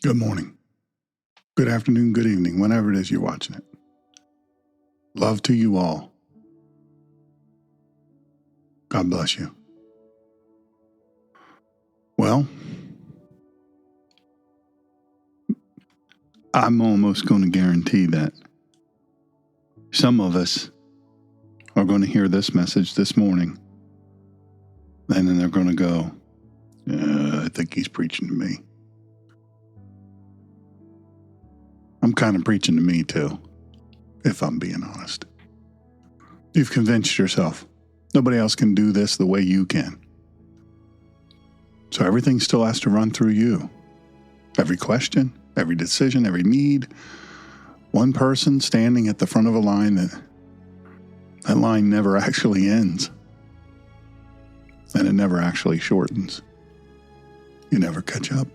Good morning, good afternoon, good evening, whenever it is you're watching it. Love to you all. God bless you. Well, I'm almost going to guarantee that some of us are going to hear this message this morning, and then they're going to go, I think he's preaching to me. I'm kind of preaching to me too, if I'm being honest. You've convinced yourself nobody else can do this the way you can. So everything still has to run through you. Every question, every decision, every need. One person standing at the front of a line that line never actually ends. And it never actually shortens. You never catch up.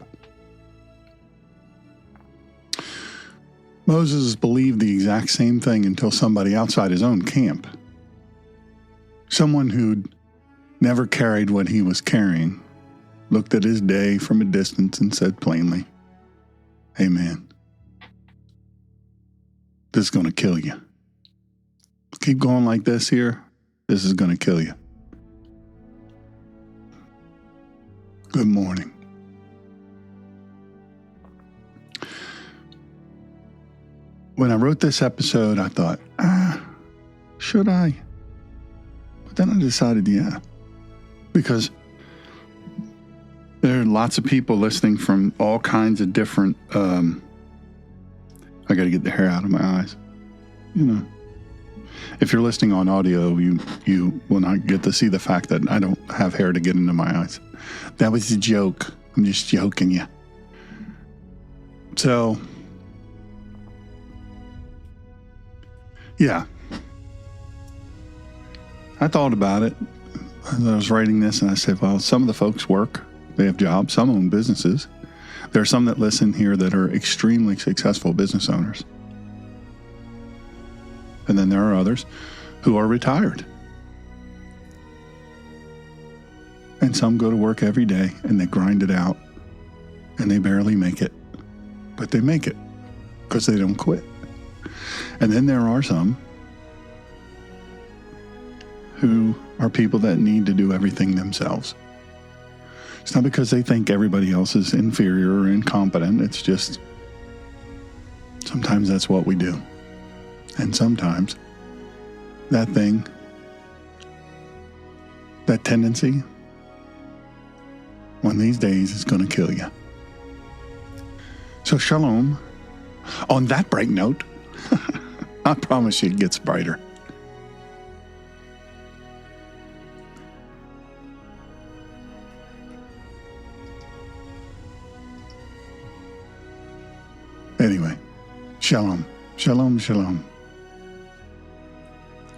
Moses believed the exact same thing until somebody outside his own camp, someone who'd never carried what he was carrying, looked at his day from a distance and said plainly, "Hey man, this is going to kill you. Keep going like this here, this is going to kill you." Good morning. When I wrote this episode, I thought, should I? But then I decided, yeah. Because there are lots of people listening from all kinds of different, I got to get the hair out of my eyes. You know, if you're listening on audio, you will not get to see the fact that I don't have hair to get into my eyes. That was a joke. I'm just joking you. So, yeah, I thought about it as I was writing this, and I said, well, some of the folks work, they have jobs, some own businesses. There are some that listen here that are extremely successful business owners. And then there are others who are retired. And some go to work every day and they grind it out and they barely make it. But they make it because they don't quit. And then there are some who are people that need to do everything themselves. It's not because they think everybody else is inferior or incompetent. It's just sometimes that's what we do. And sometimes that thing, that tendency, one of these days is going to kill you. So shalom. On that bright note, I promise you it gets brighter. Anyway, shalom, shalom, shalom.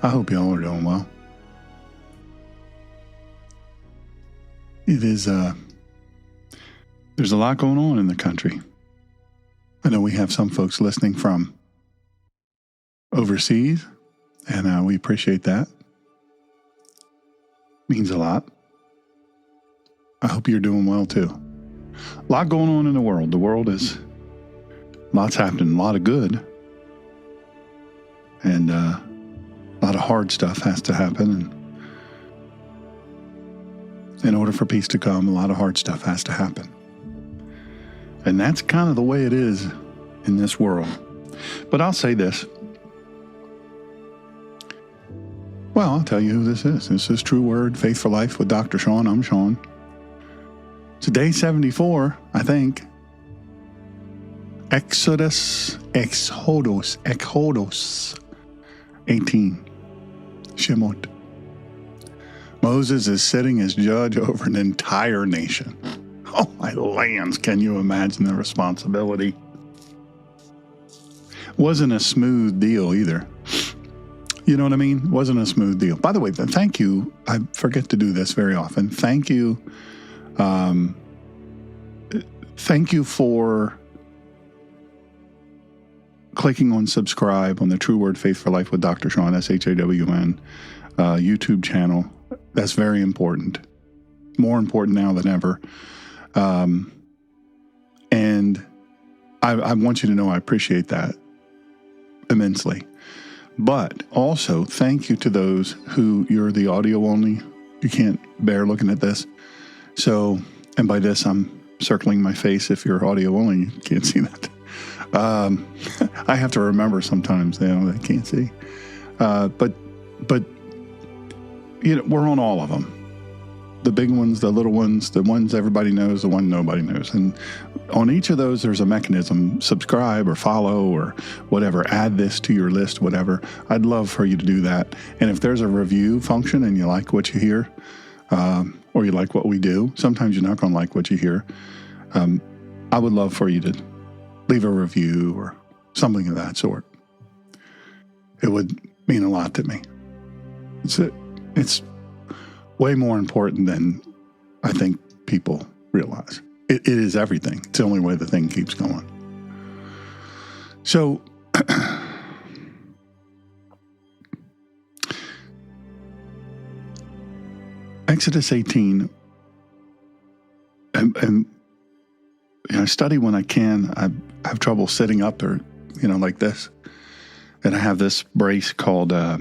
I hope y'all are doing well. It is, there's a lot going on in the country. I know we have some folks listening from overseas, and we appreciate that. Means a lot. I hope you're doing well too. A lot going on in the world. The world is, lots happening, a lot of good. And a lot of hard stuff has to happen. And in order for peace to come, a lot of hard stuff has to happen. And that's kind of the way it is in this world. But I'll say this. Well, I'll tell you who this is. This is True Word, Faith for Life with Dr. Shawn. I'm Shawn. It's day 74, I think. Exodus 18. Shemot. Moses is sitting as judge over an entire nation. Oh, my lands, can you imagine the responsibility? Wasn't a smooth deal either. You know what I mean? Wasn't a smooth deal. By the way, thank you. I forget to do this very often. Thank you. Thank you for clicking on subscribe on the True Word Faith for Life with Dr. Shawn, SHAWN, YouTube channel. That's very important. More important now than ever. And I want you to know I appreciate that immensely. But also, thank you to those who you're the audio only. You can't bear looking at this. So, and by this, I'm circling my face. If you're audio only, you can't see that. I have to remember sometimes, they can't see. But we're on all of them. The big ones, the little ones, the ones everybody knows, the one nobody knows. And on each of those, there's a mechanism. Subscribe or follow or whatever. Add this to your list, whatever. I'd love for you to do that. And if there's a review function and you like what you hear, or you like what we do, sometimes you're not going to like what you hear. I would love for you to leave a review or something of that sort. It would mean a lot to me. It's way more important than I think people realize. It is everything. It's the only way the thing keeps going. So, Exodus 18, and I study when I can. I have trouble sitting up or, like this. And I have this brace called a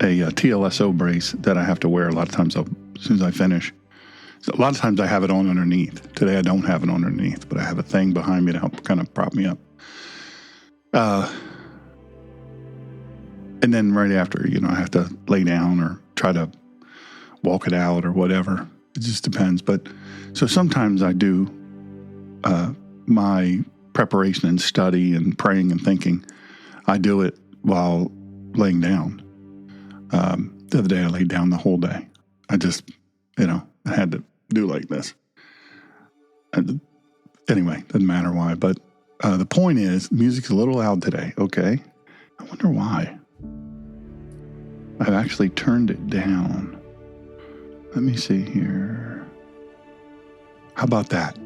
TLSO brace that I have to wear a lot of times as soon as I finish. So a lot of times I have it on underneath. Today I don't have it on underneath, but I have a thing behind me to help kind of prop me up. And then right after, I have to lay down or try to walk it out or whatever. It just depends. But so sometimes I do my preparation and study and praying and thinking. I do it while laying down. The other day I laid down the whole day. I just, I had to do like this. Anyway, doesn't matter why. But the point is, music's a little loud today. Okay. I wonder why. I've actually turned it down. Let me see here. How about that?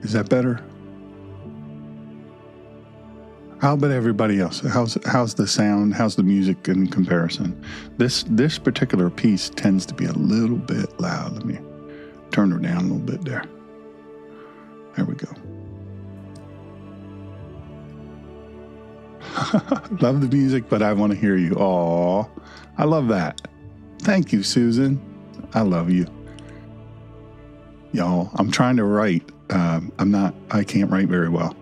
Is that better? How about everybody else? How's the sound? How's the music in comparison? This particular piece tends to be a little bit loud. Let me turn her down a little bit there. There we go. Love the music, but I want to hear you. Aw, I love that. Thank you, Susan. I love you. Y'all, I'm trying to write. I can't write very well.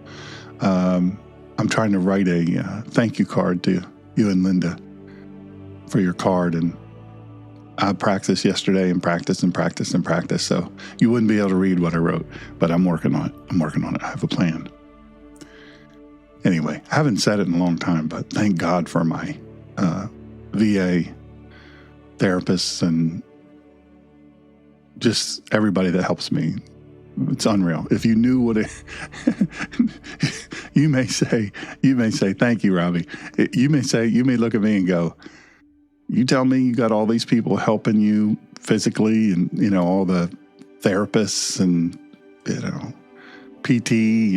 I'm trying to write a thank you card to you and Linda for your card. And I practiced yesterday and practiced. So you wouldn't be able to read what I wrote, but I'm working on it. I have a plan. Anyway, I haven't said it in a long time, but thank God for my VA therapists and just everybody that helps me. It's unreal. If you knew what you may say, thank you, Robbie. You may look at me and go, you tell me you got all these people helping you physically and, all the therapists and, PT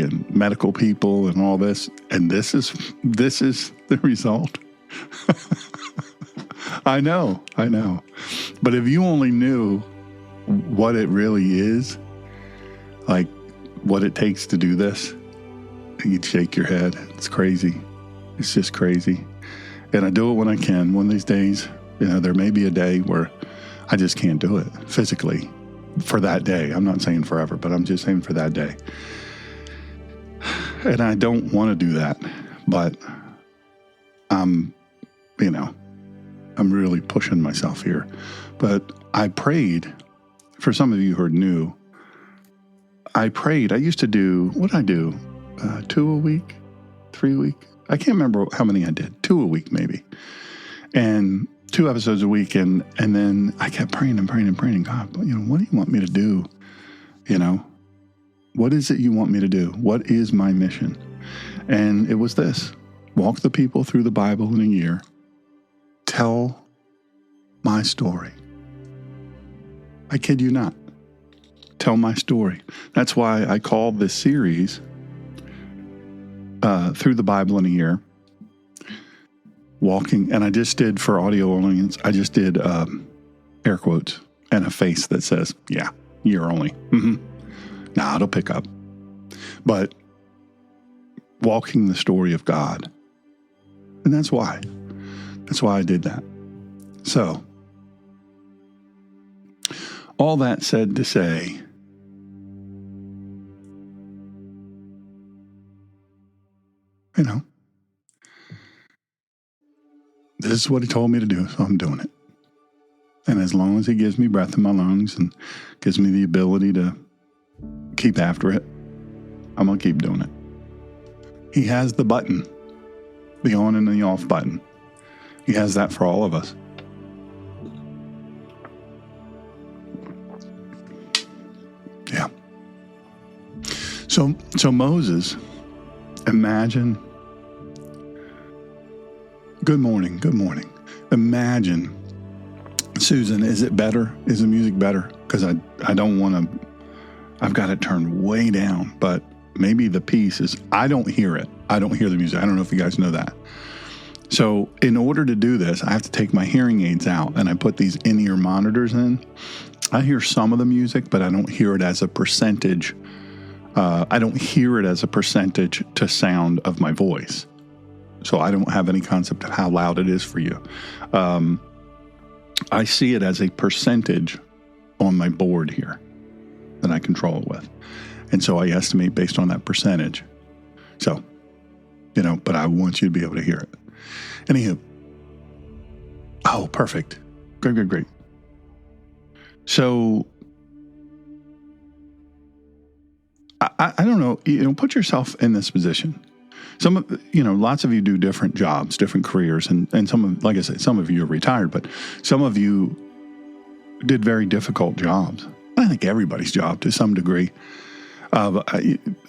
and medical people and all this. And this is the result. I know. But if you only knew what it really is, like what it takes to do this, you'd shake your head. It's crazy. It's just crazy. And I do it when I can. One of these days, there may be a day where I just can't do it physically for that day. I'm not saying forever, but I'm just saying for that day. And I don't want to do that, but I'm really pushing myself here. But I prayed, for some of you who are new, I used to do, what did I do? 2 a week, 3 a week? I can't remember how many I did. 2 a week, maybe. And 2 episodes a week. And then I kept praying. God, what do you want me to do? What is it you want me to do? What is my mission? And it was this: walk the people through the Bible in a year. Tell my story. I kid you not. Tell my story. That's why I called this series Through the Bible in a Year. Walking, and I just did, for audio only, I just did air quotes and a face that says, yeah, year only. Mm-hmm. Nah, it'll pick up. But walking the story of God. And that's why. That's why I did that. So, all that said to say, you know, this is what he told me to do, so I'm doing it. And as long as he gives me breath in my lungs and gives me the ability to keep after it, I'm going to keep doing it. He has the button, the on and the off button. He has that for all of us. Yeah. So Moses, imagine. Good morning. Imagine, Susan, is it better? Is the music better? Because I don't want to, I've got it turned way down, but maybe the piece is, I don't hear it. I don't hear the music. I don't know if you guys know that. So in order to do this, I have to take my hearing aids out and I put these in-ear monitors in. I hear some of the music, but I don't hear it as a percentage. I don't hear it as a percentage to sound of my voice. So I don't have any concept of how loud it is for you. I see it as a percentage on my board here that I control it with. And so I estimate based on that percentage. So, but I want you to be able to hear it. Anywho. Oh, perfect. Great. So, I don't know, put yourself in this position. Lots of you do different jobs, different careers, and some of, like I said, some of you are retired, but some of you did very difficult jobs. I think everybody's job to some degree. A lot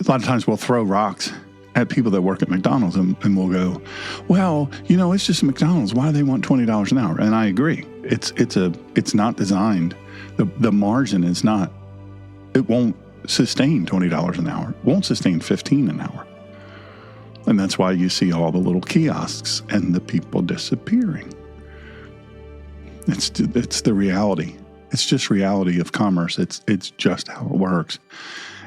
of times we'll throw rocks at people that work at McDonald's and we'll go, well, it's just McDonald's. Why do they want $20 an hour? And I agree. It's not designed. The margin is not, it won't sustain $20 an hour. It won't sustain $15 an hour. And that's why you see all the little kiosks and the people disappearing. It's the reality. It's just reality of commerce. It's just how it works.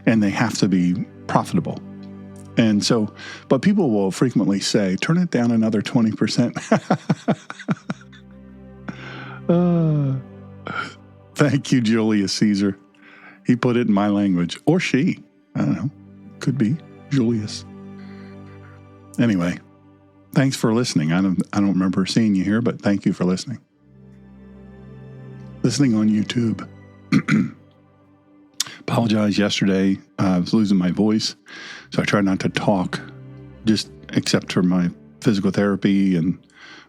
And they have to be profitable. And so, but people will frequently say, turn it down another 20%. Thank you, Julius Caesar. He put it in my language. Or she. I don't know. Could be Julius. Anyway, thanks for listening. I don't remember seeing you here, but thank you for listening. Listening on YouTube. Apologize yesterday. I was losing my voice, so I tried not to talk, just except for my physical therapy and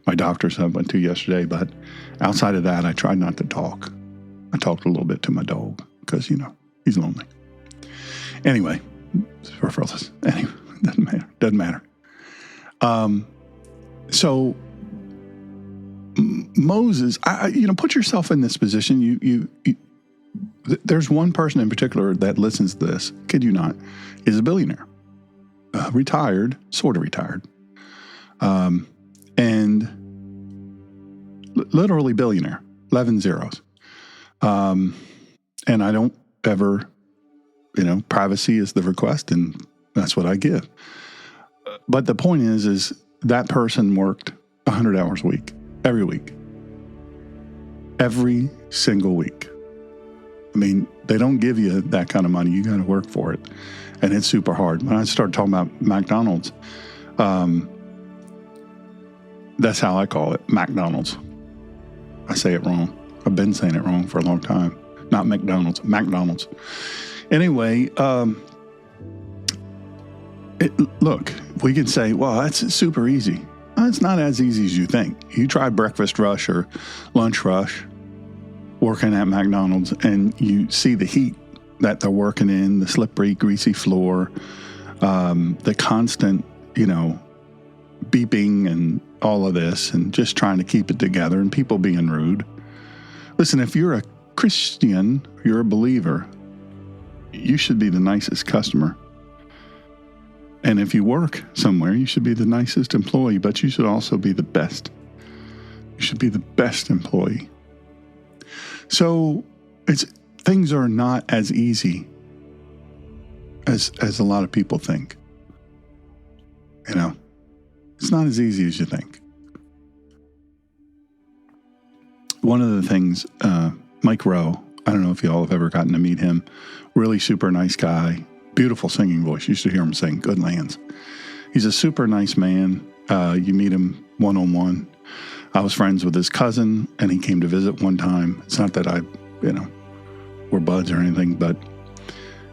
my doctors I went to yesterday. But outside of that, I tried not to talk. I talked a little bit to my dog because, he's lonely. Anyway, anyway, doesn't matter. So Moses, put yourself in this position. You there's one person in particular that listens to this, kid you not, is a billionaire, retired, sort of retired, and literally billionaire, 11 zeros. And I don't ever, privacy is the request, and that's what I give. But the point is that person worked 100 hours a week, every week, every single week. I mean, they don't give you that kind of money. You got to work for it. And it's super hard. When I started talking about McDonald's, that's how I call it, McDonald's. I say it wrong. I've been saying it wrong for a long time. Not McDonald's, McDonald's. Anyway, look, we can say, well, that's super easy. It's not as easy as you think. You try breakfast rush or lunch rush working at McDonald's and you see the heat that they're working in, the slippery, greasy floor, the constant, beeping and all of this and just trying to keep it together and people being rude. Listen, if you're a Christian, you're a believer, you should be the nicest customer. And if you work somewhere, you should be the nicest employee, but you should also be the best. You should be the best employee. So things are not as easy as a lot of people think. It's not as easy as you think. One of the things, Mike Rowe, I don't know if you all have ever gotten to meet him, really super nice guy, beautiful singing voice. You used to hear him sing, good lands. He's a super nice man. You meet him one-on-one. I was friends with his cousin, and he came to visit one time. It's not that we're buds or anything, but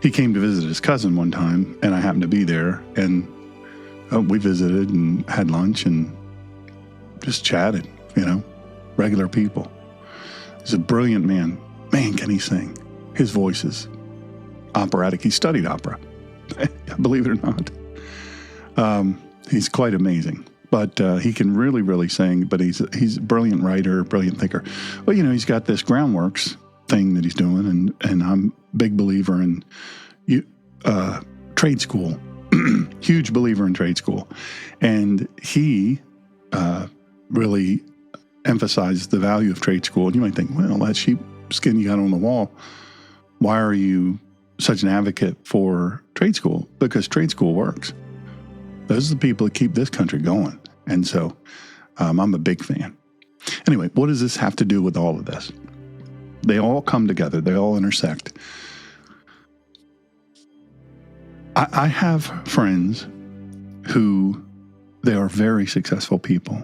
he came to visit his cousin one time, and I happened to be there, and we visited and had lunch and just chatted, regular people. He's a brilliant man. Man, can he sing. His voice is operatic. He studied opera, believe it or not. He's quite amazing. But he can really, really sing, but he's a brilliant writer, brilliant thinker. Well, he's got this Groundworks thing that he's doing, and I'm a big believer in trade school, huge believer in trade school. And he really emphasized the value of trade school. And you might think, well, that sheepskin you got on the wall, why are you such an advocate for trade school? Because trade school works. Those are the people that keep this country going. And so I'm a big fan. Anyway, what does this have to do with all of this? They all come together. They all intersect. I have friends who, they are very successful people,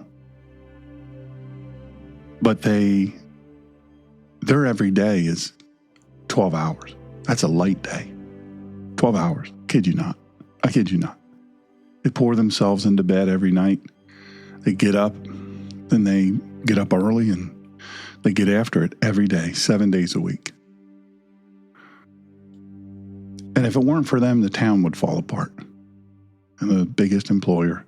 but their every day is 12 hours. That's a light day. 12 hours. I kid you not. They pour themselves into bed every night. They get up, then they get up early, and they get after it every day, 7 days a week. And if it weren't for them, the town would fall apart. And the biggest employer.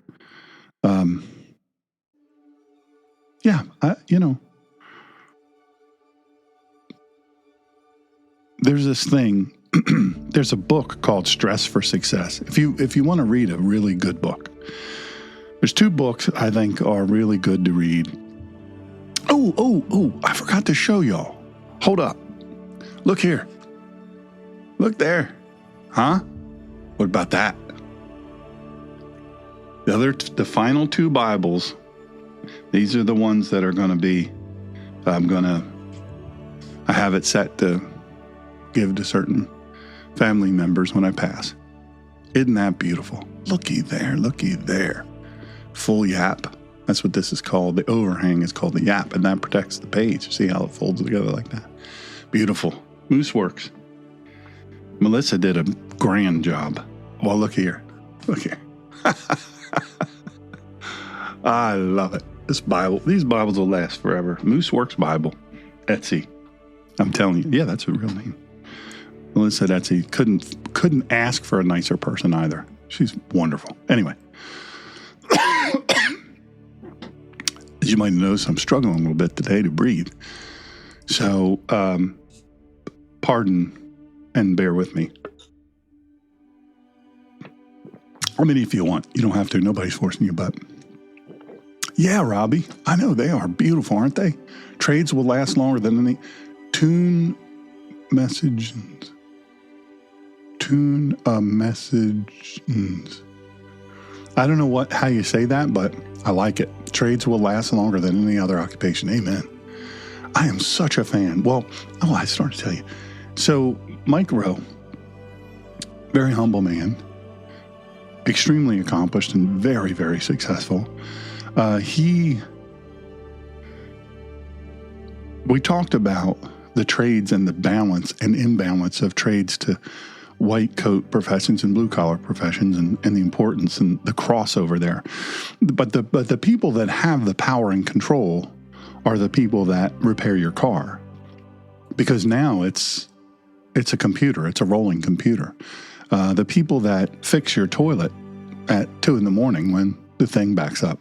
There's this thing. There's a book called Stress for Success. If you want to read a really good book, there's two books I think are really good to read. Oh, I forgot to show y'all. Hold up. Look here. Look there. Huh? What about that? The final two Bibles, these are the ones that are going to be, I have it set to give to certain family members when I pass. Isn't that beautiful? Looky there. Full yap. That's what this is called. The overhang is called the yap, and that protects the page. See how it folds together like that? Beautiful. MooseWorks. Melissa did a grand job. Well, look here. I love it. These Bibles will last forever. MooseWorks Bible. Etsy. I'm telling you. Yeah, that's a real name. Melissa Etsy couldn't ask for a nicer person either. She's wonderful. Anyway. As you might notice, I'm struggling a little bit today to breathe. So, pardon and bear with me. I mean, if you want, you don't have to. Nobody's forcing you, but yeah, Robbie, I know they are beautiful, aren't they? Trades will last longer than any tune a message. I don't know how you say that, but I like it. Trades will last longer than any other occupation. Amen. I am such a fan. Well, I started to tell you. So Mike Rowe, very humble man, extremely accomplished and very, very successful. We talked about the trades and the balance and imbalance of trades to white coat professions and blue collar professions and the importance and the crossover there. But the people that have the power and control are the people that repair your car. Because now it's a computer, it's a rolling computer. The people that fix your toilet at 2 a.m. when the thing backs up.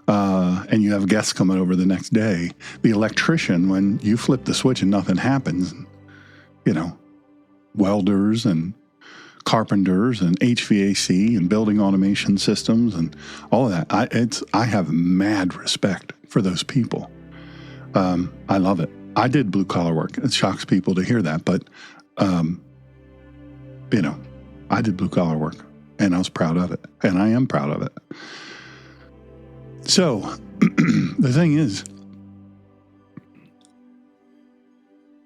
And you have guests coming over the next day. The electrician, when you flip the switch and nothing happens, welders and carpenters and HVAC and building automation systems and all of that. I have mad respect for those people. I love it. I did blue collar work. It shocks people to hear that, but I did blue collar work and I was proud of it, and I am proud of it. So the thing is,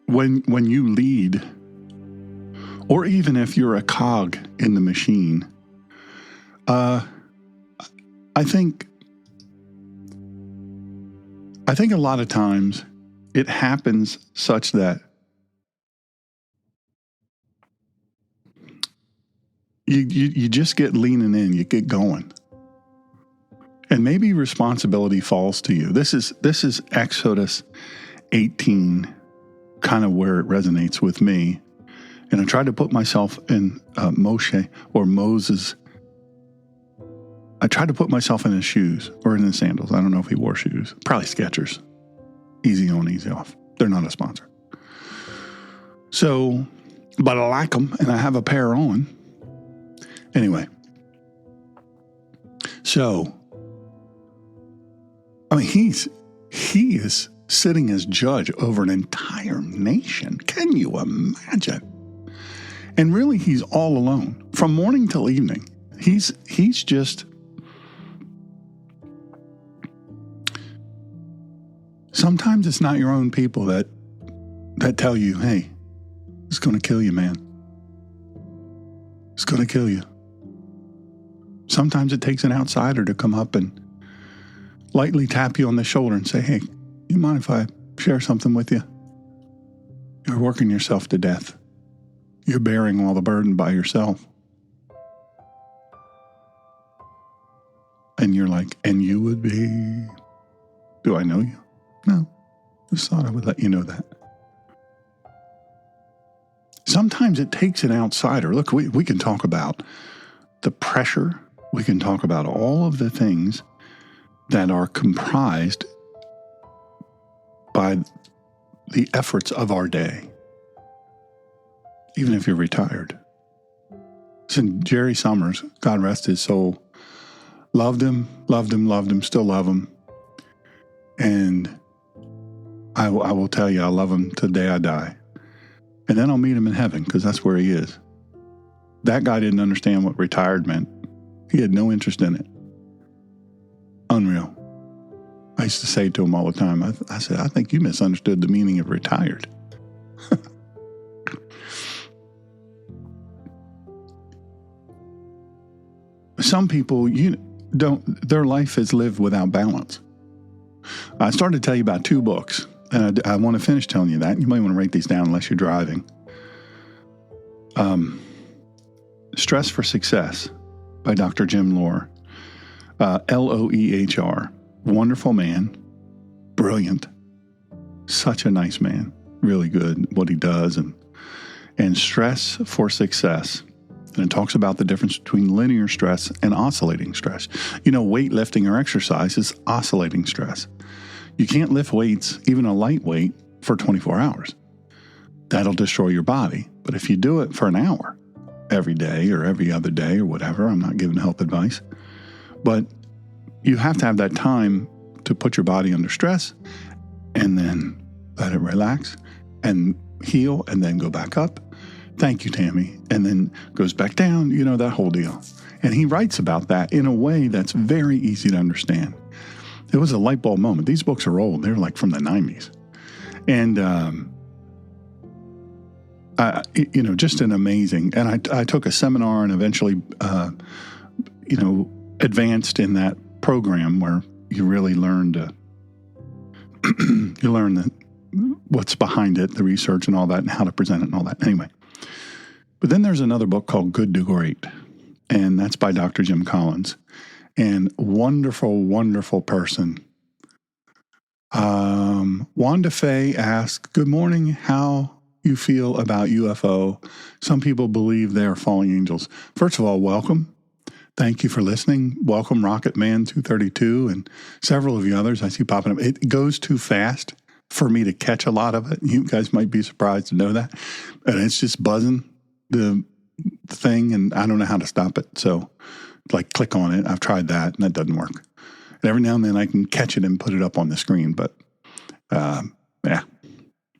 when you lead, or even if you're a cog in the machine, I think a lot of times it happens such that you just get leaning in, you get going. And maybe responsibility falls to you. This is Exodus 18, kind of where it resonates with me. And I tried to put myself in Moshe or Moses. I tried to put myself in his shoes or in his sandals. I don't know if he wore shoes. Probably Skechers. Easy on, easy off. They're not a sponsor. So, but I like them and I have a pair on. Anyway. So, I mean, he is sitting as judge over an entire nation. Can you imagine? And really, he's all alone from morning till evening. He's just. Sometimes it's not your own people that tell you, hey, it's going to kill you, man. It's going to kill you. Sometimes it takes an outsider to come up and lightly tap you on the shoulder and say, hey, you mind if I share something with you? You're working yourself to death. You're bearing all the burden by yourself. And you're like, and you would be, do I know you? No, just thought I would let you know that. Sometimes it takes an outsider. Look, we can talk about the pressure. We can talk about all of the things that are comprised by the efforts of our day, even if you're retired. So Jerry Summers, God rest his soul, loved him, still love him. And I will tell you, I love him till the day I die. And then I'll meet him in heaven because that's where he is. That guy didn't understand what retired meant. He had no interest in it. Unreal. I used to say to him all the time, I said, I think you misunderstood the meaning of retired. Some people, their life is lived without balance. I started to tell you about 2 books, and I want to finish telling you that. You might want to write these down unless you're driving. Stress for Success by Dr. Jim Lohr. Loehr. Wonderful man. Brilliant. Such a nice man. Really good what he does. And Stress for Success. And it talks about the difference between linear stress and oscillating stress. Weightlifting or exercise is oscillating stress. You can't lift weights, even a light weight, for 24 hours. That'll destroy your body. But if you do it for an hour every day or every other day or whatever, I'm not giving health advice, but you have to have that time to put your body under stress and then let it relax and heal and then go back up. Thank you, Tammy. And then goes back down, that whole deal. And he writes about that in a way that's very easy to understand. It was a light bulb moment. These books are old. They're like from the 90s. And, just an amazing. And I took a seminar and eventually, advanced in that program where you really learn what's behind it, the research and all that, and how to present it and all that. Anyway. But then there's another book called Good to Great, and that's by Dr. Jim Collins. And wonderful, wonderful person. Wanda Fay asked, good morning, how you feel about UFO? Some people believe they are falling angels. First of all, welcome. Thank you for listening. Welcome, Rocket Man 232, and several of you others I see popping up. It goes too fast for me to catch a lot of it. You guys might be surprised to know that. And it's just buzzing the thing, and I don't know how to stop it. So, click on it. I've tried that, and that doesn't work. And every now and then I can catch it and put it up on the screen. But, yeah.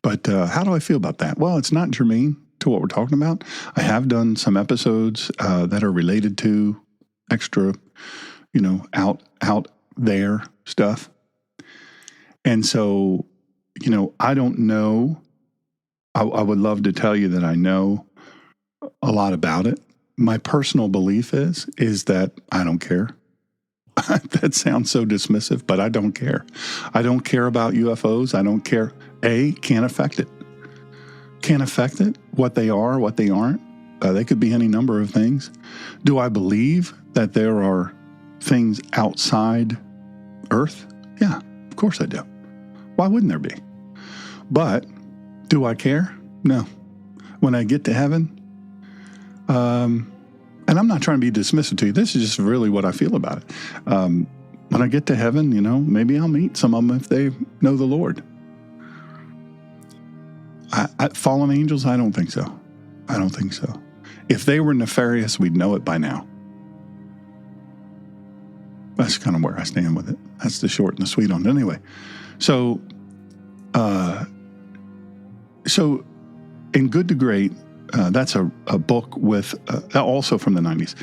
But how do I feel about that? Well, it's not germane to what we're talking about. I have done some episodes that are related to extra, out their stuff. And so, I don't know. I would love to tell you that I know a lot about it. My personal belief is that I don't care. That sounds so dismissive, but I don't care. I don't care about UFOs. I don't care. Can't affect it. Can't affect it, what they are, what they aren't. They could be any number of things. Do I believe that there are things outside Earth? Yeah, of course I do. Why wouldn't there be? But do I care? No. When I get to heaven, and I'm not trying to be dismissive to you. This is just really what I feel about it. When I get to heaven, maybe I'll meet some of them if they know the Lord. Fallen angels? I don't think so. I don't think so. If they were nefarious, we'd know it by now. That's kind of where I stand with it. That's the short and the sweet on it. Anyway, so in Good to Great, that's a book with also from the 90s.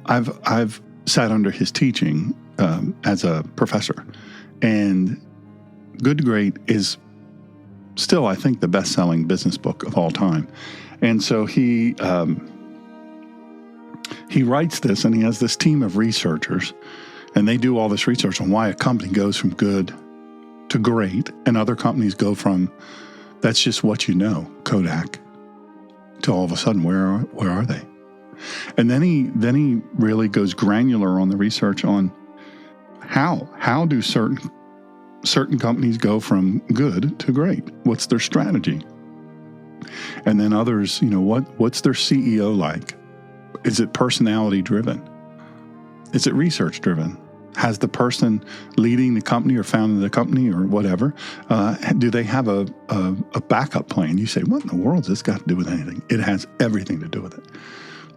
I've sat under his teaching as a professor, and Good to Great is still, I think, the best-selling business book of all time. And so he writes this, and he has this team of researchers, and they do all this research on why a company goes from good to great, and other companies go from that's just what you know, Kodak, to all of a sudden, where are they? And then he really goes granular on the research on how do certain companies go from good to great? What's their strategy? And then others, what's their CEO like? Is it personality driven? Is it research driven? Has the person leading the company or founding the company or whatever, do they have a backup plan? You say, what in the world has this got to do with anything? It has everything to do with it.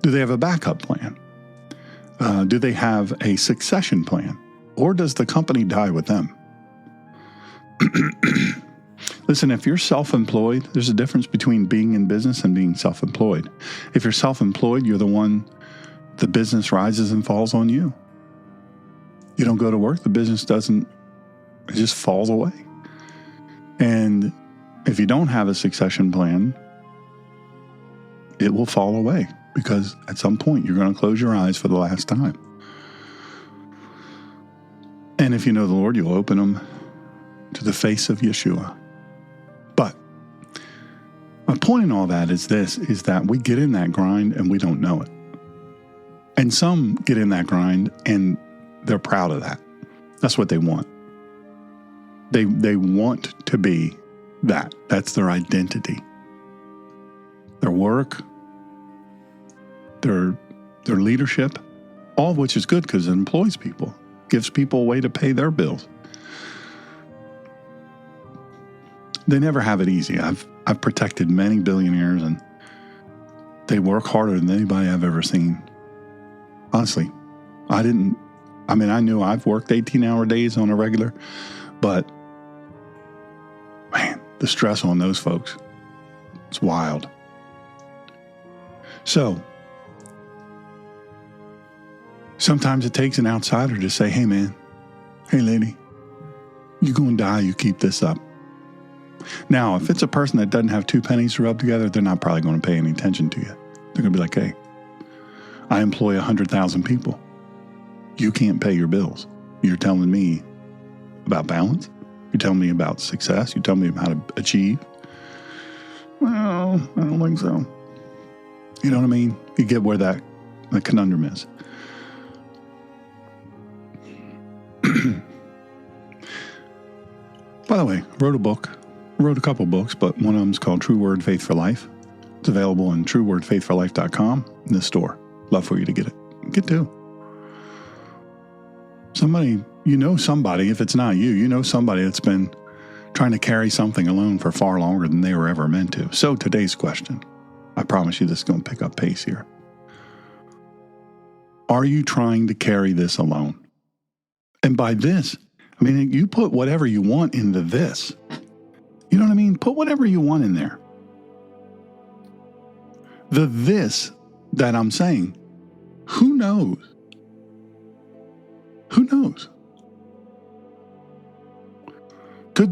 Do they have a backup plan? Do they have a succession plan? Or does the company die with them? Listen, if you're self-employed, there's a difference between being in business and being self-employed. If you're self-employed, you're the one, the business rises and falls on you. You don't go to work, the business doesn't, it just falls away. And if you don't have a succession plan, it will fall away because at some point you're going to close your eyes for the last time. And if you know the Lord, you'll open them to the face of Yeshua. But my point in all that is that we get in that grind and we don't know it. And some get in that grind and they're proud of that. That's what they want. They want to be that. That's their identity. Their work, their leadership, all of which is good because it employs people, gives people a way to pay their bills. They never have it easy. I've protected many billionaires, and they work harder than anybody I've ever seen. Honestly, I knew I've worked 18-hour days on a regular, but man, the stress on those folks, it's wild. So sometimes it takes an outsider to say, hey man, hey lady, you're going to die, you keep this up. Now, if it's a person that doesn't have two pennies to rub together, they're not probably going to pay any attention to you. They're going to be like, hey, I employ 100,000 people. You can't pay your bills. You're telling me about balance? You're telling me about success? You're telling me about how to achieve? Well, I don't think so. You know what I mean? You get where the conundrum is. By the way, I wrote a couple books, but one of them is called True Word Faith for Life. It's available on truewordfaithforlife.com in the store. Love for you to get it. Get to. Somebody, if it's not you, somebody that's been trying to carry something alone for far longer than they were ever meant to. So today's question, I promise you this is going to pick up pace here. Are you trying to carry this alone? And by this, I mean, you put whatever you want into this. You know what I mean? Put whatever you want in there. The this that I'm saying, who knows? Who knows?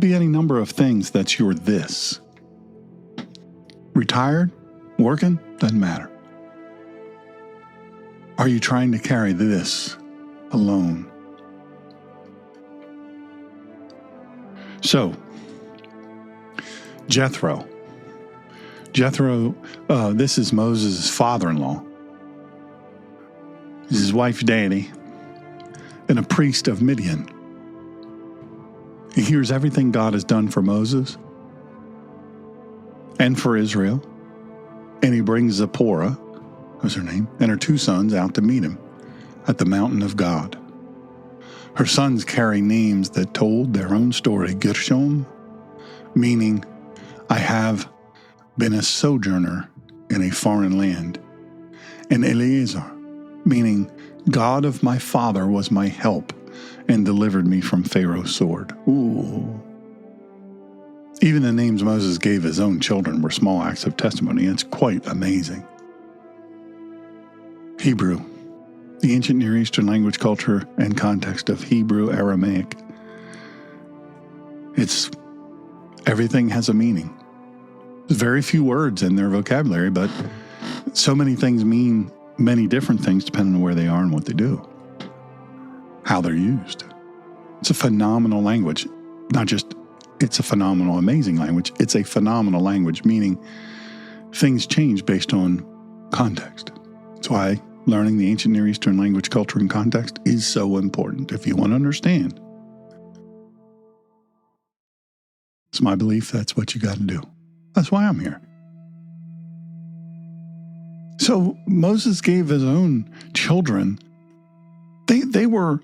be any number of things that's your this. Retired? Working? Doesn't matter. Are you trying to carry this alone? So, Jethro, this is Moses' father-in-law. He's his wife's daddy and a priest of Midian. He hears everything God has done for Moses and for Israel, and he brings Zipporah, was her name, and her 2 sons out to meet him at the mountain of God. Her sons carry names that told their own story. Gershom, meaning I have been a sojourner in a foreign land, and Eleazar, meaning God of my father was my help and delivered me from Pharaoh's sword. Ooh. Even the names Moses gave his own children were small acts of testimony. It's quite amazing. Hebrew, the ancient Near Eastern language, culture, and context of Hebrew, Aramaic. Everything has a meaning. There's very few words in their vocabulary, but so many things mean many different things depending on where they are and what they do, how they're used. It's a phenomenal language. Not just it's a phenomenal, amazing language. It's a phenomenal language, meaning things change based on context. That's why learning the ancient Near Eastern language, culture, and context is so important if you want to understand. It's my belief that's what you got to do. That's why I'm here. So Moses gave his own children, they were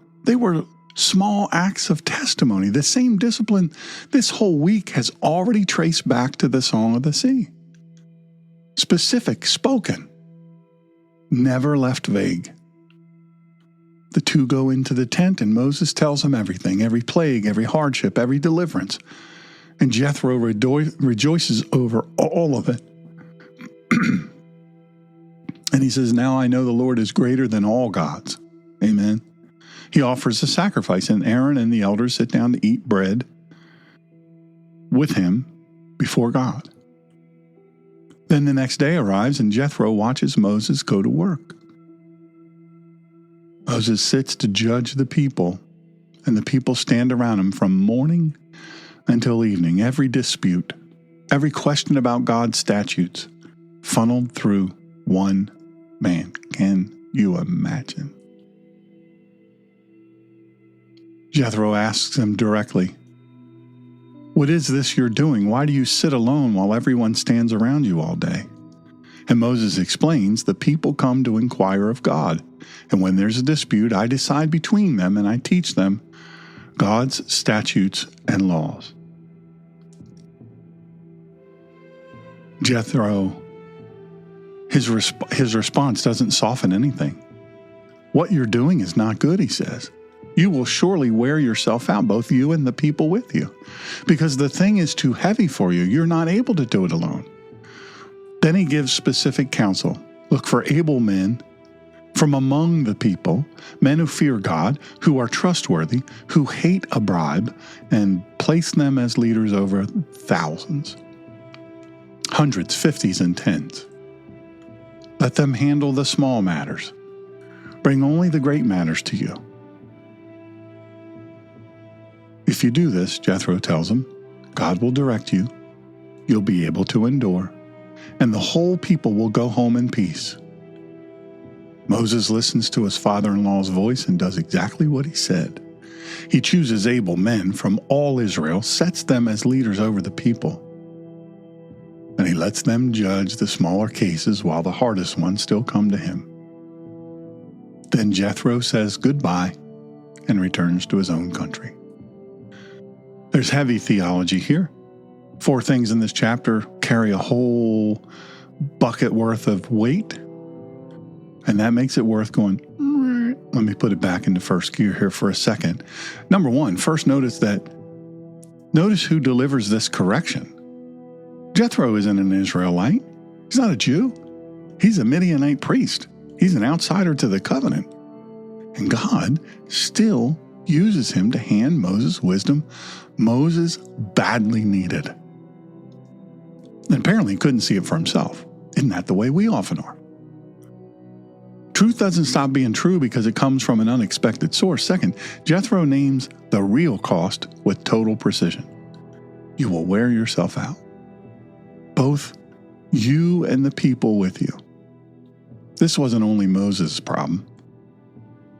small acts of testimony. The same discipline this whole week has already traced back to the Song of the Sea. Specific, spoken, never left vague. The 2 go into the tent and Moses tells them everything, every plague, every hardship, every deliverance. And Jethro rejoices over all of it. And he says, now I know the Lord is greater than all gods. Amen. He offers a sacrifice, and Aaron and the elders sit down to eat bread with him before God. Then the next day arrives, and Jethro watches Moses go to work. Moses sits to judge the people, and the people stand around him from morning until evening. Every dispute, every question about God's statutes, funneled through one man. Can you imagine? Jethro asks him directly, what is this you're doing? Why do you sit alone while everyone stands around you all day? And Moses explains, the people come to inquire of God. And when there's a dispute, I decide between them and I teach them God's statutes and laws. Jethro, his response doesn't soften anything. What you're doing is not good, he says. You will surely wear yourself out, both you and the people with you, because the thing is too heavy for you. You're not able to do it alone. Then he gives specific counsel. Look for able men from among the people, men who fear God, who are trustworthy, who hate a bribe, and place them as leaders over thousands, hundreds, fifties, and tens. Let them handle the small matters. Bring only the great matters to you. If you do this, Jethro tells him, God will direct you, you'll be able to endure, and the whole people will go home in peace. Moses listens to his father-in-law's voice and does exactly what he said. He chooses able men from all Israel, sets them as leaders over the people, and he lets them judge the smaller cases while the hardest ones still come to him. Then Jethro says goodbye and returns to his own country. There's heavy theology here. 4 things in this chapter carry a whole bucket worth of weight, and that makes it worth going, let me put it back into first gear here for a second. Number 1, first notice who delivers this correction. Jethro isn't an Israelite. He's not a Jew. He's a Midianite priest. He's an outsider to the covenant. And God still uses him to hand Moses wisdom Moses badly needed. And apparently he couldn't see it for himself. Isn't that the way we often are? Truth doesn't stop being true because it comes from an unexpected source. Second, Jethro names the real cost with total precision. You will wear yourself out. Both you and the people with you. This wasn't only Moses' problem.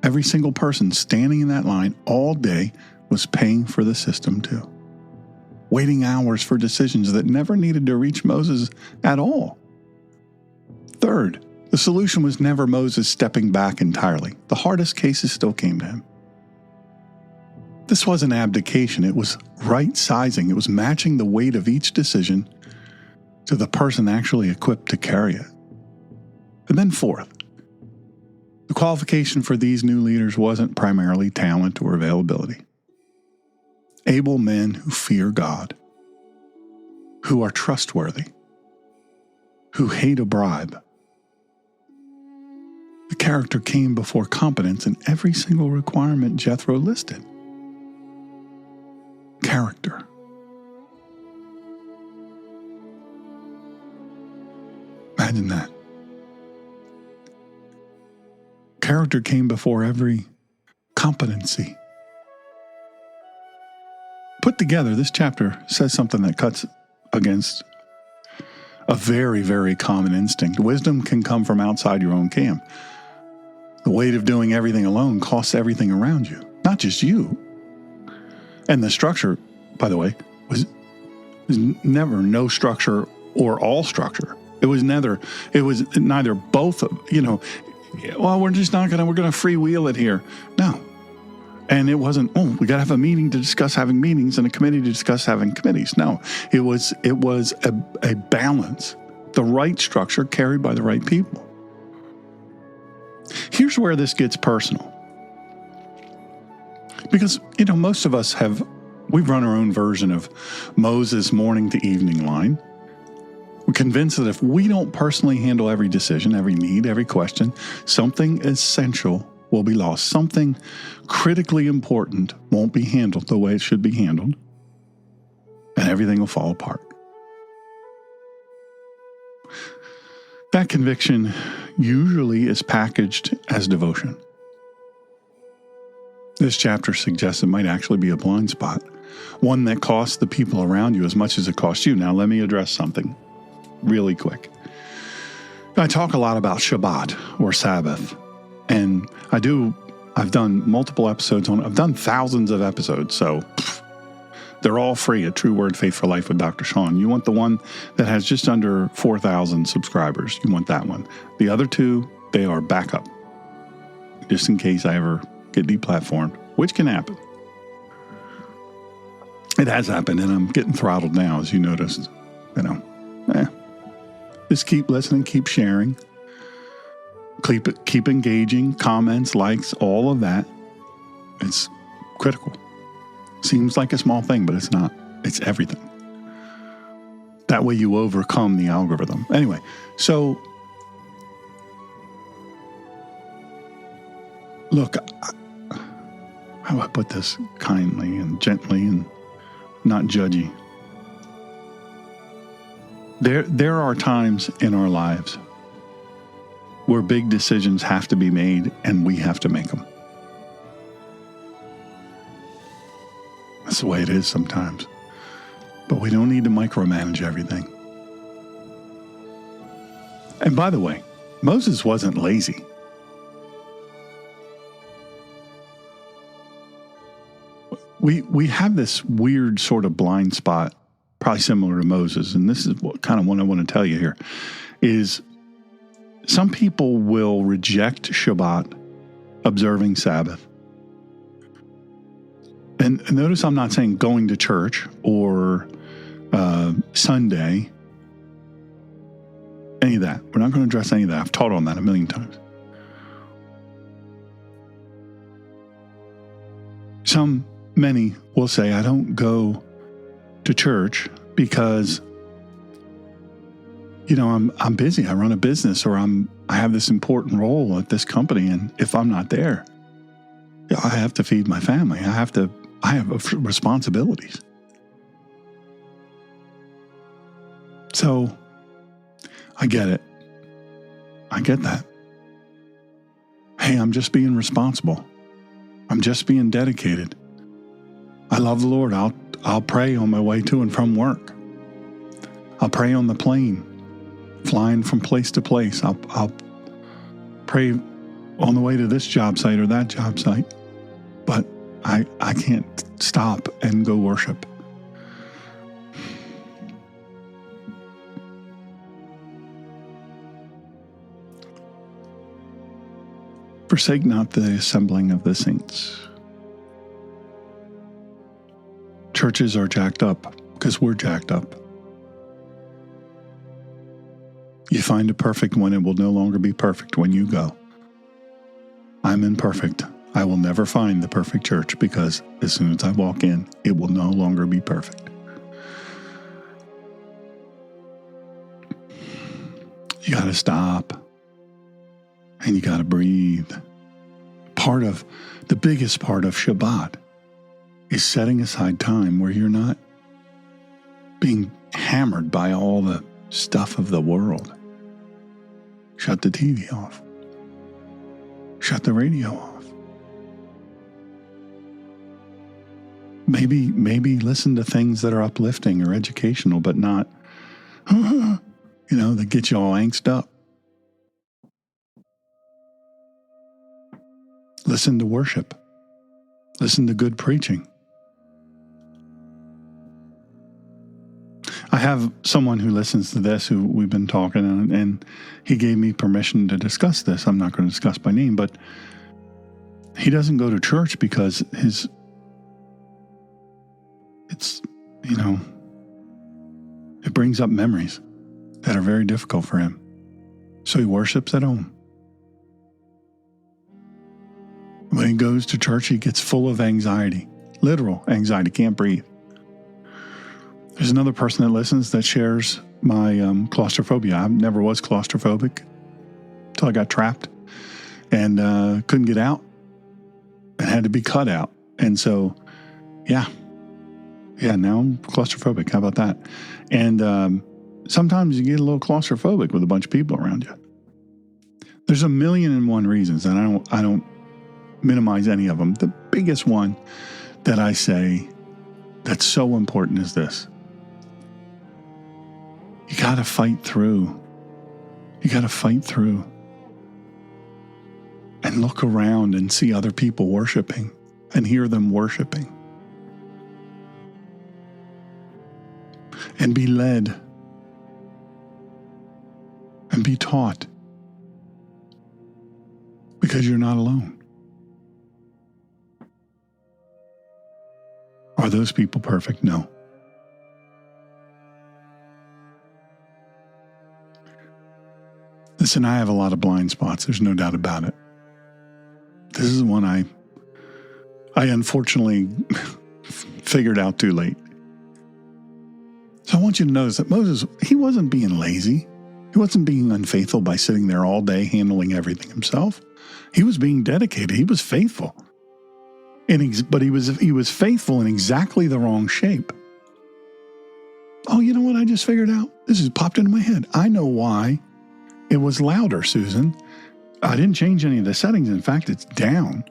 Every single person standing in that line all day was paying for the system too. Waiting hours for decisions that never needed to reach Moses at all. Third, the solution was never Moses stepping back entirely. The hardest cases still came to him. This wasn't abdication. It was right sizing. It was matching the weight of each decision to the person actually equipped to carry it. And then fourth, the qualification for these new leaders wasn't primarily talent or availability. Able men who fear God, who are trustworthy, who hate a bribe. The character came before competence in every single requirement Jethro listed. Character. Imagine that. Character came before every competency. Put together, this chapter says something that cuts against a very, very common instinct. Wisdom can come from outside your own camp. The weight of doing everything alone costs everything around you, not just you. And the structure, by the way, was never no structure or all structure. It was neither both, well, we're going to freewheel it here. No. And it wasn't, we got to have a meeting to discuss having meetings and a committee to discuss having committees. No, it was a balance, the right structure carried by the right people. Here's where this gets personal. Because, most of us we've run our own version of Moses' morning to evening line. We're convinced that if we don't personally handle every decision, every need, every question, something essential will be lost. Something critically important won't be handled the way it should be handled, and everything will fall apart. That conviction usually is packaged as devotion. This chapter suggests it might actually be a blind spot, one that costs the people around you as much as it costs you. Now, let me address something really quick. I talk a lot about Shabbat or Sabbath, and I've done multiple episodes on it. I've done thousands of episodes, so they're all free at True Word Faith for Life with Dr. Shawn. You want the one that has just under 4,000 subscribers. You want that one. The other two, they are backup, just in case I ever get deplatformed, which can happen. It has happened, and I'm getting throttled now, as you noticed. Just keep listening, keep sharing, keep engaging, comments, likes, all of that. It's critical. Seems like a small thing, but it's not. It's everything. That way you overcome the algorithm. Anyway, so look, how do I put this kindly and gently and not judgy? There are times in our lives where big decisions have to be made and we have to make them. That's the way it is sometimes. But we don't need to micromanage everything. And by the way, Moses wasn't lazy. We have this weird sort of blind spot, probably similar to Moses, and this is what I want to tell you here, is some people will reject Shabbat, observing Sabbath. And notice I'm not saying going to church or Sunday, any of that. We're not going to address any of that. I've taught on that a million times. Many will say, I don't go to church because, I'm busy. I run a business, or I have this important role at this company, and if I'm not there, have to feed my family. I have responsibilities. So I get it. I get that. Hey, I'm just being responsible. I'm just being dedicated. I love the Lord. I'll pray on my way to and from work. I'll pray on the plane, flying from place to place. I'll pray on the way to this job site or that job site. But I can't stop and go worship. Forsake not the assembling of the saints. Churches are jacked up because we're jacked up. You find a perfect one, it will no longer be perfect when you go. I'm imperfect. I will never find the perfect church because as soon as I walk in, it will no longer be perfect. You got to stop and you got to breathe. The biggest part of Shabbat is setting aside time where you're not being hammered by all the stuff of the world. Shut the TV off. Shut the radio off. Maybe listen to things that are uplifting or educational, but not, that get you all angst up. Listen to worship. Listen to good preaching. I have someone who listens to this who we've been talking and he gave me permission to discuss this. I'm not going to discuss by name, but he doesn't go to church because it brings up memories that are very difficult for him. So he worships at home. When he goes to church, he gets full of anxiety, literal anxiety, can't breathe. There's another person that listens that shares my claustrophobia. I never was claustrophobic until I got trapped and couldn't get out and had to be cut out. And so, yeah, now I'm claustrophobic. How about that? And sometimes you get a little claustrophobic with a bunch of people around you. There's 1,000,001 reasons, and I don't minimize any of them. The biggest one that I say that's so important is this. You got to fight through. You got to fight through and look around and see other people worshiping and hear them worshiping. And be led and be taught because you're not alone. Are those people perfect? No. Listen, I have a lot of blind spots. There's no doubt about it. This is one I unfortunately figured out too late. So I want you to notice that Moses, he wasn't being lazy. He wasn't being unfaithful by sitting there all day handling everything himself. He was being dedicated. He was faithful. But he was faithful in exactly the wrong shape. Oh, you know what I just figured out? This has popped into my head. I know why it was louder, Susan. I didn't change any of the settings. In fact, it's down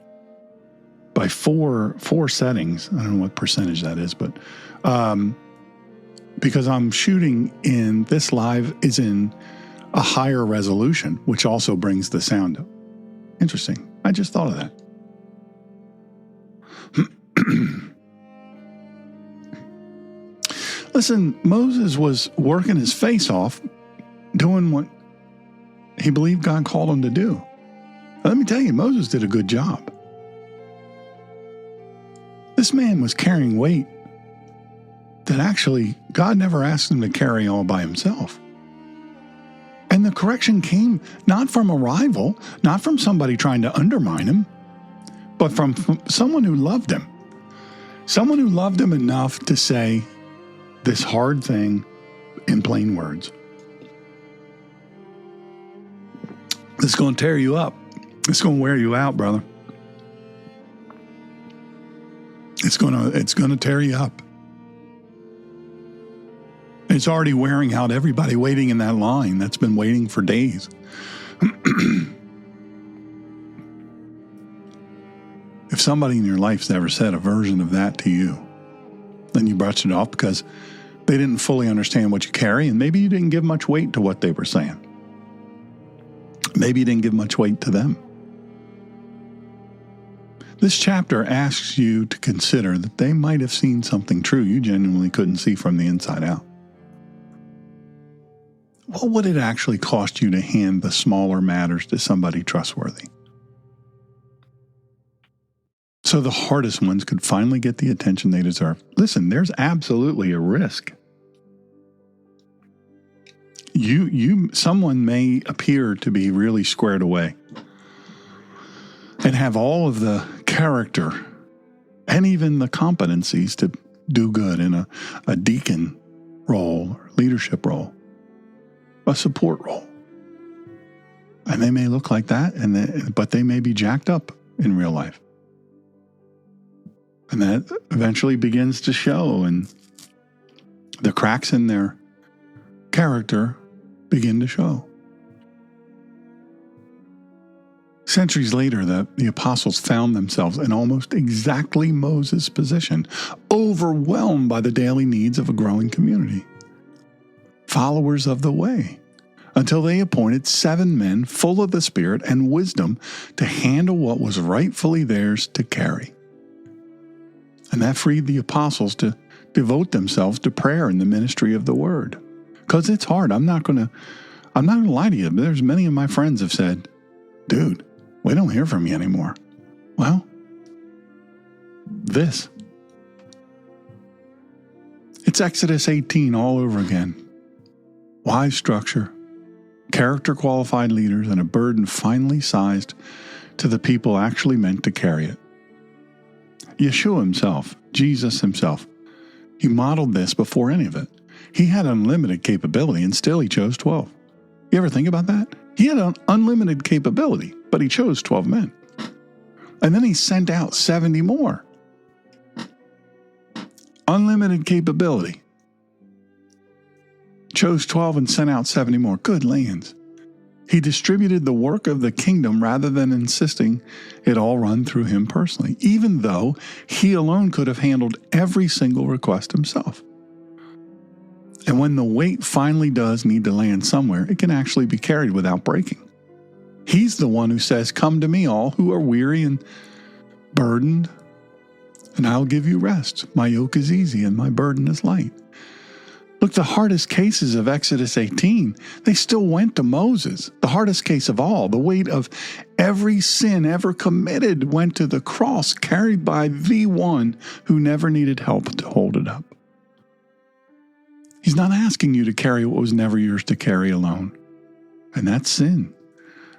by four settings. I don't know what percentage that is, but because I'm shooting in, this live is in a higher resolution, which also brings the sound up. Interesting. I just thought of that. Listen, Moses was working his face off, doing what he believed God called him to do. Let me tell you, Moses did a good job. This man was carrying weight that actually God never asked him to carry all by himself. And the correction came not from a rival, not from somebody trying to undermine him, but from someone who loved him. Someone who loved him enough to say this hard thing in plain words. This is going to tear you up. It's going to wear you out, brother. It's gonna tear you up. It's already wearing out everybody waiting in that line that's been waiting for days. If somebody in your life's ever said a version of that to you, then you brushed it off because they didn't fully understand what you carry, and maybe you didn't give much weight to what they were saying. Maybe you didn't give much weight to them. This chapter asks you to consider that they might have seen something true you genuinely couldn't see from the inside out. What would it actually cost you to hand the smaller matters to somebody trustworthy, so the hardest ones could finally get the attention they deserve? Listen, there's absolutely a risk. Someone may appear to be really squared away and have all of the character and even the competencies to do good in a deacon role or leadership role, a support role. And they may look like that, but they may be jacked up in real life. And that eventually begins to show, and the cracks in their character begin to show. Centuries later, the apostles found themselves in almost exactly Moses' position, overwhelmed by the daily needs of a growing community. Followers of the way, until they appointed 7 men full of the Spirit and wisdom to handle what was rightfully theirs to carry. And that freed the apostles to devote themselves to prayer and the ministry of the word. Because it's hard. I'm not gonna lie to you. There's many of my friends have said, dude, we don't hear from you anymore. Well, it's Exodus 18 all over again. Wise structure, character qualified leaders, and a burden finely sized to the people actually meant to carry it. Yeshua himself, Jesus himself, he modeled this before any of it. He had unlimited capability, and still he chose 12. You ever think about that? He had an unlimited capability, but he chose 12 men. And then he sent out 70 more. Unlimited capability. Chose 12 and sent out 70 more. Good lands. He distributed the work of the kingdom rather than insisting it all run through him personally, even though he alone could have handled every single request himself. And when the weight finally does need to land somewhere, it can actually be carried without breaking. He's the one who says, "Come to me, all who are weary and burdened, and I'll give you rest. My yoke is easy and my burden is light." Look, the hardest cases of Exodus 18, they still went to Moses. The hardest case of all, the weight of every sin ever committed, went to the cross, carried by the one who never needed help to hold it up. He's not asking you to carry what was never yours to carry alone. And that's sin.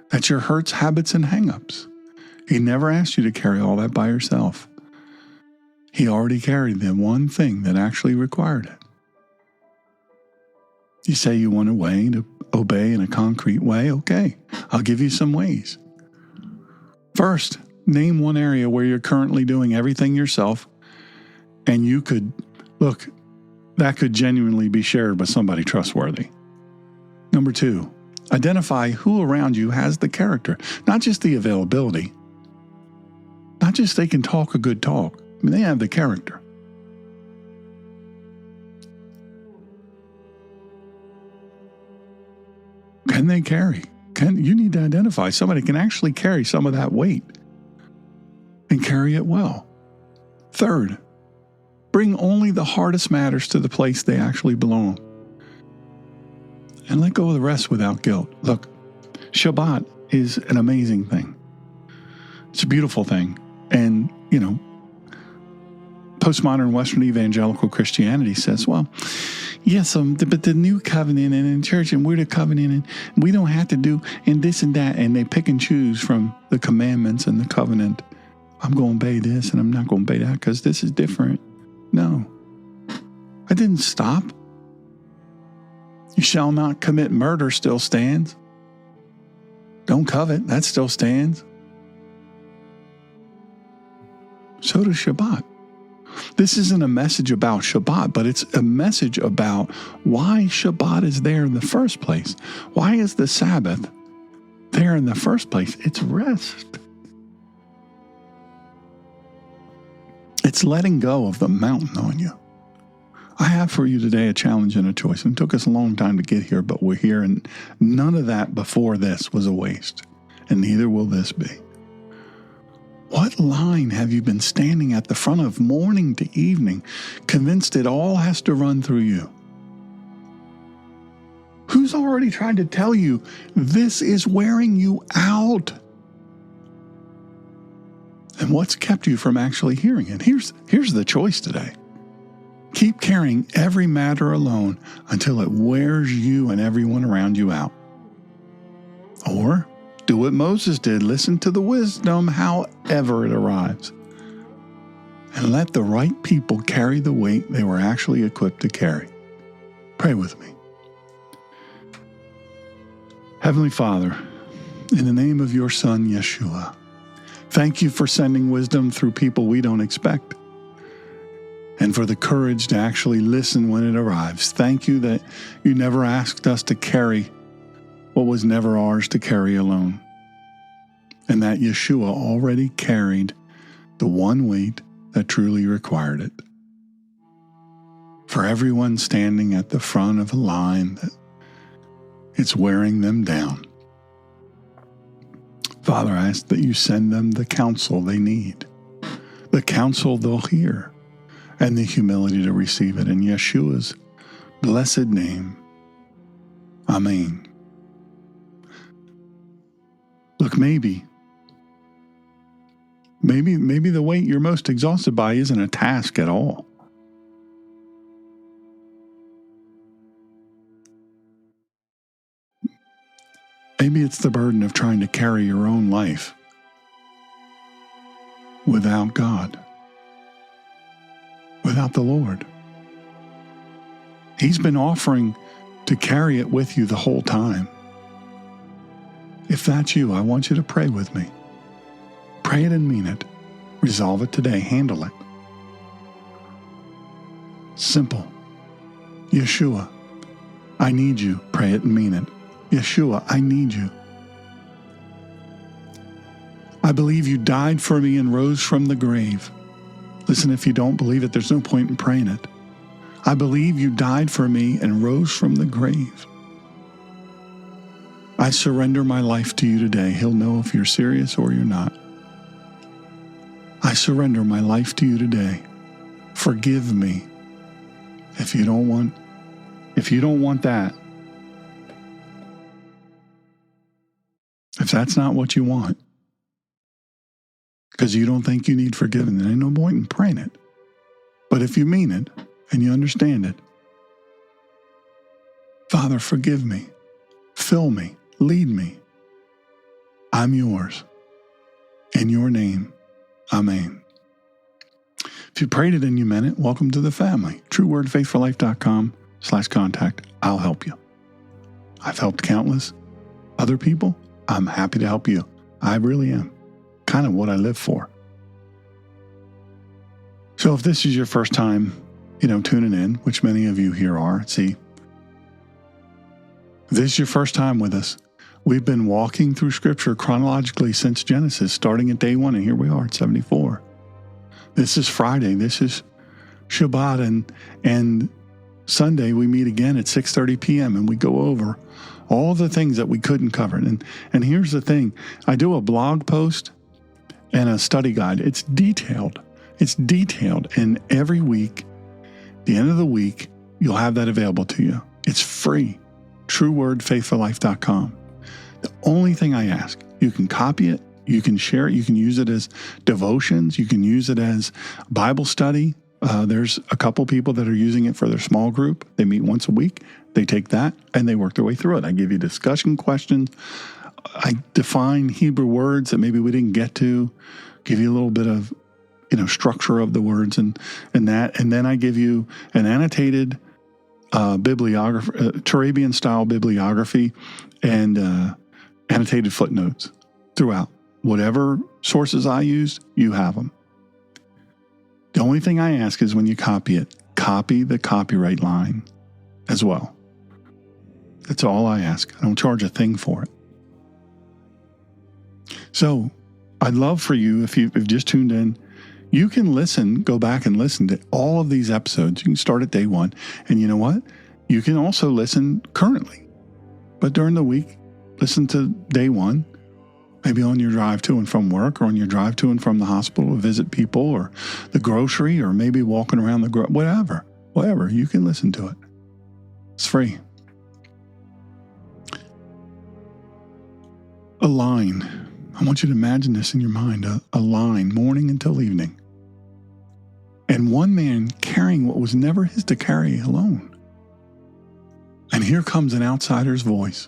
That's your hurts, habits, and hang-ups. He never asked you to carry all that by yourself. He already carried the one thing that actually required it. You say you want a way to obey in a concrete way? Okay, I'll give you some ways. First, name one area where you're currently doing everything yourself, and that could genuinely be shared with somebody trustworthy. Number 2, identify who around you has the character, not just the availability, not just they can talk a good talk. I mean, they have the character. Can they carry? You need to identify somebody can actually carry some of that weight and carry it well. Third, bring only the hardest matters to the place they actually belong. And let go of the rest without guilt. Look, Shabbat is an amazing thing. It's a beautiful thing. And, postmodern Western evangelical Christianity says, well, yes, but the new covenant and in church, and we're the covenant, and we don't have to do and this and that, and they pick and choose from the commandments and the covenant. I'm going to obey this, and I'm not going to obey that because this is different. No, I didn't stop. You shall not commit murder still stands. Don't covet, that still stands. So does Shabbat. This isn't a message about Shabbat, but it's a message about why Shabbat is there in the first place. Why is the Sabbath there in the first place? It's rest. It's letting go of the mountain on you. I have for you today a challenge and a choice. And it took us a long time to get here, but we're here, and none of that before this was a waste, and neither will this be. What line have you been standing at the front of morning to evening, convinced it all has to run through you? Who's already tried to tell you this is wearing you out? And what's kept you from actually hearing it? Here's the choice today. Keep carrying every matter alone until it wears you and everyone around you out. Or do what Moses did. Listen to the wisdom however it arrives. And let the right people carry the weight they were actually equipped to carry. Pray with me. Heavenly Father, in the name of your Son, Yeshua, thank you for sending wisdom through people we don't expect, and for the courage to actually listen when it arrives. Thank you that you never asked us to carry what was never ours to carry alone, and that Yeshua already carried the one weight that truly required it. For everyone standing at the front of a line that it's wearing them down, Father, I ask that you send them the counsel they need, the counsel they'll hear, and the humility to receive it. In Yeshua's blessed name, Amen. Look, maybe the weight you're most exhausted by isn't a task at all. Maybe it's the burden of trying to carry your own life without God, without the Lord. He's been offering to carry it with you the whole time. If that's you, I want you to pray with me. Pray it and mean it. Resolve it today. Handle it. Simple. Yeshua, I need you. Pray it and mean it. Yeshua, I need you. I believe you died for me and rose from the grave. Listen, if you don't believe it, there's no point in praying it. I believe you died for me and rose from the grave. I surrender my life to you today. He'll know if you're serious or you're not. I surrender my life to you today. Forgive me. If you don't want that, if that's not what you want, because you don't think you need forgiven, then ain't no point in praying it. But if you mean it and you understand it, Father, forgive me, fill me, lead me. I'm yours. In your name, Amen. If you prayed it and you meant it, welcome to the family. TrueWordFaithForLife.com/contact. I'll help you. I've helped countless other people. I'm happy to help you. I really am. Kind of what I live for. So if this is your first time, tuning in, which many of you here are, if this is your first time with us, we've been walking through Scripture chronologically since Genesis, starting at day 1, and here we are at 74. This is Friday. This is Shabbat, and Sunday we meet again at 6:30 p.m. and we go over all the things that we couldn't cover. And here's the thing. I do a blog post and a study guide. It's detailed. And every week, the end of the week, you'll have that available to you. It's free. TrueWordFaithForLife.com. The only thing I ask, you can copy it, you can share it, you can use it as devotions, you can use it as Bible study. There's a couple people that are using it for their small group. They meet once a week. They take that and they work their way through it. I give you discussion questions. I define Hebrew words that maybe we didn't get to, give you a little bit of, structure of the words and that. And then I give you an annotated bibliography, Turabian style bibliography and annotated footnotes throughout. Whatever sources I use, you have them. The only only thing I ask is when you copy it, copy the copyright line as well. That's all I ask. I don't charge a thing for it. So I'd love for you, if you've just tuned in, you can go back and listen to all of these episodes. You can start at day one. And you know what? You can also listen currently. But during the week, listen to day one, maybe on your drive to and from work, or on your drive to and from the hospital to visit people, or the grocery, or maybe walking around whatever, you can listen to it. It's free. A line. I want you to imagine this in your mind, a line, morning until evening. And one man carrying what was never his to carry alone. And here comes an outsider's voice,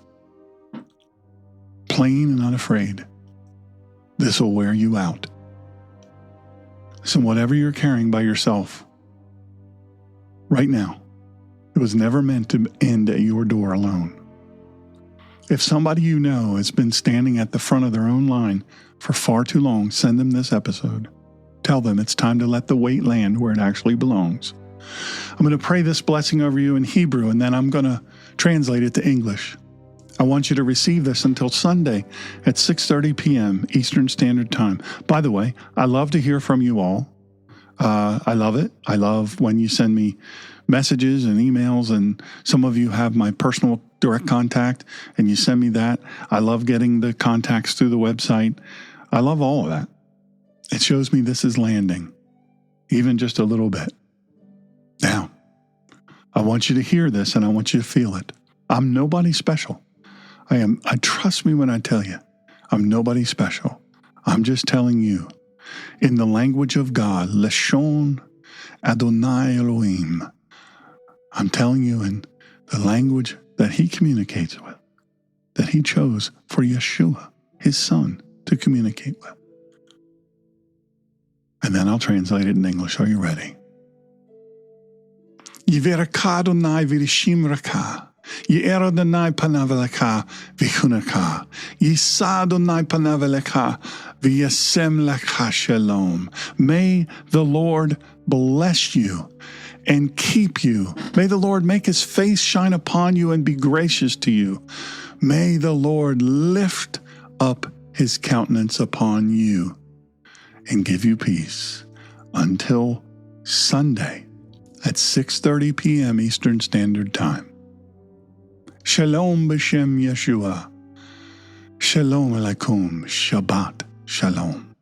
plain and unafraid. This will wear you out. So whatever you're carrying by yourself right now, it was never meant to end at your door alone. If somebody you know has been standing at the front of their own line for far too long, send them this episode. Tell them it's time to let the weight land where it actually belongs. I'm going to pray this blessing over you in Hebrew, and then I'm going to translate it to English. I want you to receive this until Sunday at 6:30 p.m. Eastern Standard Time. By the way, I love to hear from you all. I love it. I love when you send me messages and emails, and some of you have my personal direct contact, and you send me that. I love getting the contacts through the website. I love all of that. It shows me this is landing, even just a little bit. Now, I want you to hear this, and I want you to feel it. I'm nobody special. I trust me when I tell you, I'm nobody special. I'm just telling you, in the language of God, Leshon Adonai Elohim. I'm telling you in the language that he communicates with, that he chose for Yeshua, his son, to communicate with. And then I'll translate it in English. Are you ready? Yiveraka Adonai v'rishim raka. Ye'er Adonai panav elecha v'chunaka. Yisa Adonai panav elecha v'yasem lecha shalom. May the Lord bless you and keep you. May the Lord make his face shine upon you and be gracious to you. May the Lord lift up his countenance upon you and give you peace. Until Sunday at 6:30 p.m. Eastern Standard Time. Shalom b'shem Yeshua. Shalom alaikum. Shabbat shalom.